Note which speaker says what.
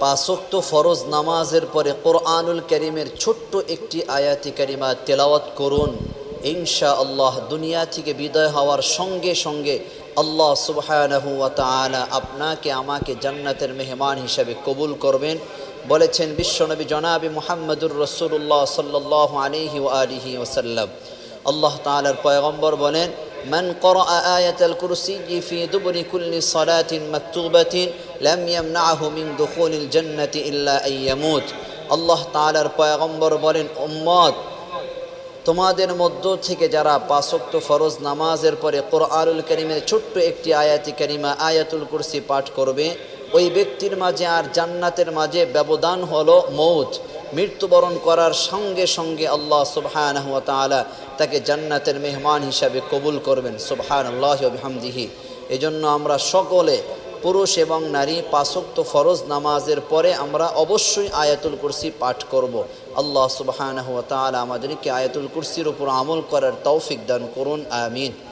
Speaker 1: পাঁচ ওয়াক্ত ফরজ নামাজের পরে কোরআনুল কারীমের ছোট্ট একটি আয়াতি কারিমা তেলাওয়াত করুন। ইনশাআল্লাহ দুনিয়া থেকে বিদায় হওয়ার সঙ্গে সঙ্গে আল্লাহ সুবহানাহু ওয়া তাআলা আপনাকে আমাকে জান্নাতের মেহমান হিসাবে কবুল করবেন। বলেছেন বিশ্বনবী জনাবে মুহাম্মদুর রাসূলুল্লাহ সাল্লাল্লাহু আলাইহি ওয়া আলিহি ওয়াসাল্লাম, আল্লাহ তাআলার পয়গম্বর বলেন, মান ক্বরাআ আয়াতাল কুরসিয়্যি ফি দুবুরি কুল্লি সালাতিন মাকতুবাতিন লাম ইয়ামনাহু মিন দুখুলিল জান্নাতি ইল্লা আইয়ামুত। আল্লাহ তাআলার পয়গম্বর বলেন, উম্মত, তোমাদের মধ্য থেকে যারা পাঁচ ওয়াক্ত ফরজ নামাজের পরে কোরআনুল কারীমের ছোট্ট একটি আয়াতি কারিমা আয়াতুল কুরসি পাঠ করবে, ওই ব্যক্তির মাঝে আর জান্নাতের মাঝে ব্যবধান হলো মৌত। মৃত্যুবরণ করার সঙ্গে সঙ্গে আল্লাহ সুবহানাহু ওয়া তাআলা তাকে জান্নাতের মেহমান হিসাবে কবুল করবেন। সুবহানাল্লাহি ওয়া বিহামদিহি। এজন্য আমরা সকলে, পুরুষ এবং নারী, পাঁচ ওয়াক্ত ফরজ নামাজের পরে আমরা অবশ্যই আয়াতুল কুরসি পাঠ করব। আল্লাহ সুবহানাহু ওয়া তাআলা আমাদেরকে আয়াতুল কুরসির উপর আমল করার তৌফিক দান করুন। আমিন।